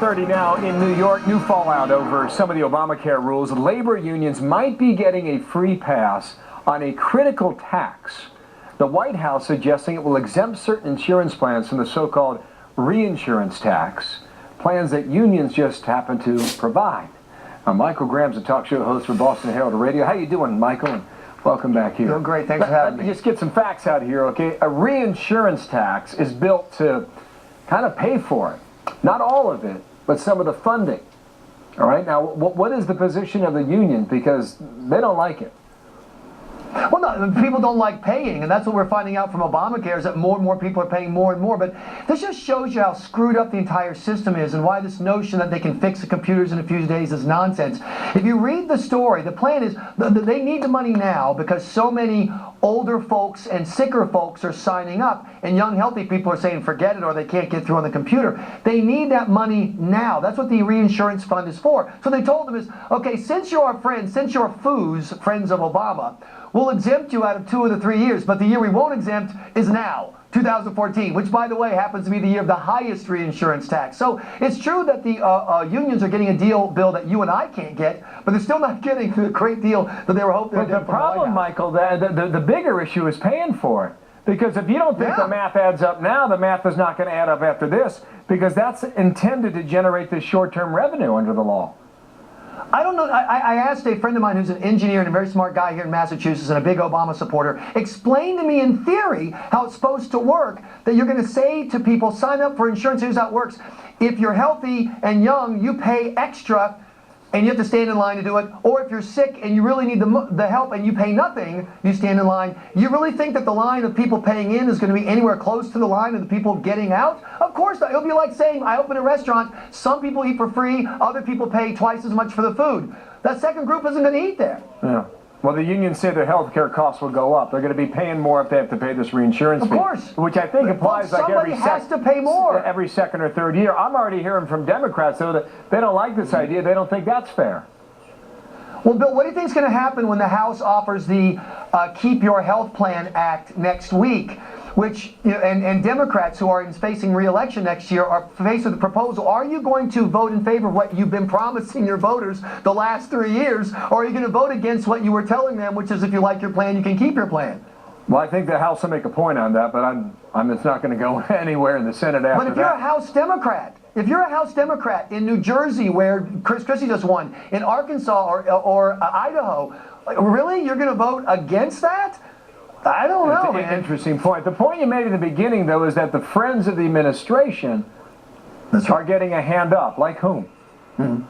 7:30 now in New York. New fallout over some of the Obamacare rules. Labor unions might be getting a free pass on a critical tax. The White House suggesting it will exempt certain insurance plans from the so-called reinsurance tax, plans that unions just happen to provide. Now, Michael Graham's a talk show host for Boston Herald Radio. How you doing, Michael? And welcome back here. Doing great. Thanks for having me. Just get some facts out here, okay? A reinsurance tax is built to kind of pay for it. Not all of it, but some of the funding. All right? Now, what is the position of the union? Because they don't like it. Well, no, people don't like paying, and that's what we're finding out from Obamacare is that more and more people are paying more and more. But this just shows you how screwed up the entire system is and why this notion that they can fix the computers in a few days is nonsense. If you read the story, the plan is they need the money now because so many older folks and sicker folks are signing up, and young, healthy people are saying forget it or they can't get through on the computer. They need that money now. That's what the reinsurance fund is for. So they told them is, okay, since you're our friends, since you're FOOs, friends of Obama, we'll exempt you out of 2 of the 3 years, but the year we won't exempt is now, 2014, which, by the way, happens to be the year of the highest reinsurance tax. So it's true that the unions are getting a bill that you and I can't get, but they're still not getting the great deal that they were hoping. But the problem, Michael, the bigger issue is paying for it. Because if you don't think the math adds up now, the math is not going to add up after this, because that's intended to generate this short-term revenue under the law. I don't know. I asked a friend of mine who's an engineer and a very smart guy here in Massachusetts and a big Obama supporter, explain to me in theory how it's supposed to work, that you're going to say to people, sign up for insurance. Here's how it works. If you're healthy and young, you pay extra and you have to stand in line to do it. Or if you're sick and you really need the help and you pay nothing, you stand in line. You really think that the line of people paying in is going to be anywhere close to the line of the people getting out? Of course not. It'll be like saying, I open a restaurant, some people eat for free, other people pay twice as much for the food. That second group isn't going to eat there. Yeah. Well, the unions say their health care costs will go up. They're going to be paying more if they have to pay this reinsurance fee. Of course. Which I think applies like somebody has to pay more. Every second or third year. I'm already hearing from Democrats, though, that they don't like this idea. They don't think that's fair. Well, Bill, what do you think is going to happen when the House offers the Keep Your Health Plan Act next week, which, you know, and Democrats who are facing re-election next year are faced with the proposal? Are you going to vote in favor of what you've been promising your voters the last 3 years, or are you going to vote against what you were telling them, which is if you like your plan, you can keep your plan? Well, I think the House will make a point on that, but it's not going to go anywhere in the Senate after that. But if you're a House Democrat, in New Jersey, where Chris Christie just won, in Arkansas or Idaho, really, you're going to vote against that? I don't know, man. Interesting point. The point you made in the beginning, though, is that the friends of the administration are getting a hand up. Like whom? Mm-hmm.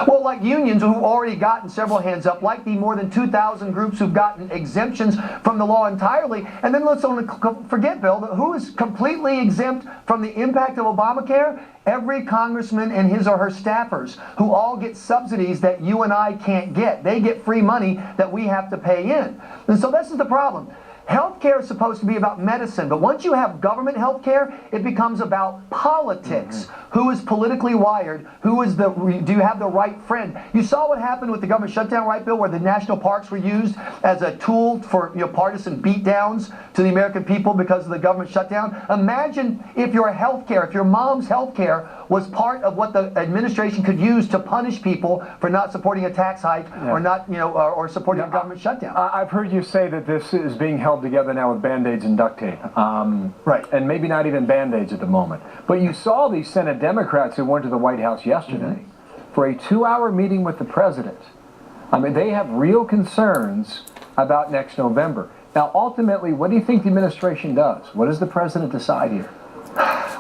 Well, like unions who've already gotten several hands up, like the more than 2,000 groups who've gotten exemptions from the law entirely. And then let's don't forget, Bill, that who is completely exempt from the impact of Obamacare? Every congressman and his or her staffers, who all get subsidies that you and I can't get. They get free money that we have to pay in. And so this is the problem. Healthcare is supposed to be about medicine, but once you have government healthcare, it becomes about politics. Mm-hmm. Who is politically wired? Do you have the right friend? You saw what happened with the government shutdown, right, Bill, where the national parks were used as a tool for partisan beatdowns to the American people because of the government shutdown. Imagine if your healthcare, if your mom's healthcare was part of what the administration could use to punish people for not supporting a tax hike or not, or supporting a government shutdown. I've heard you say that this is being held together now with Band-Aids and duct tape. Right. And maybe not even Band-Aids at the moment. But you saw these Senate Democrats who went to the White House yesterday for a 2-hour meeting with the president. I mean, they have real concerns about next November. Now, ultimately, what do you think the administration does? What does the president decide here?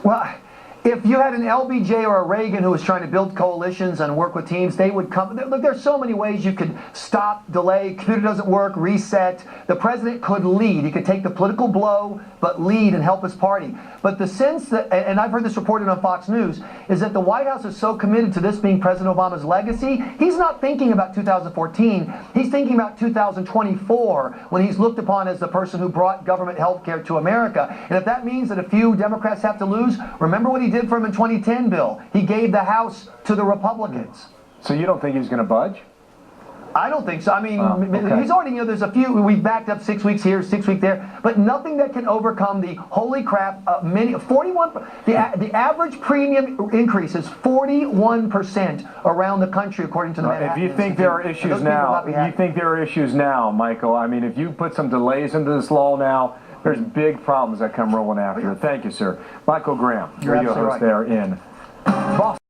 Well, if you had an LBJ or a Reagan who was trying to build coalitions and work with teams, they would come. Look, there's so many ways you could stop, delay, computer doesn't work, reset. The president could lead. He could take the political blow, but lead and help his party. But the sense that, and I've heard this reported on Fox News, is that the White House is so committed to this being President Obama's legacy, he's not thinking about 2014. He's thinking about 2024, when he's looked upon as the person who brought government health care to America. And if that means that a few Democrats have to lose, remember what he did for him in 2010, Bill. He gave the House to the Republicans. So you don't think he's going to budge? I don't think so. I mean, okay. he's already, there's a few, we've backed up 6 weeks here, 6 weeks there, but nothing that can overcome the, holy crap, the average premium increase is 41% around the country, according to the Manhattan If you think there are Institute. issues now, Michael, I mean, if you put some delays into this law now, there's big problems that come rolling after. Thank you, sir. Michael Graham, radio host there in Boston.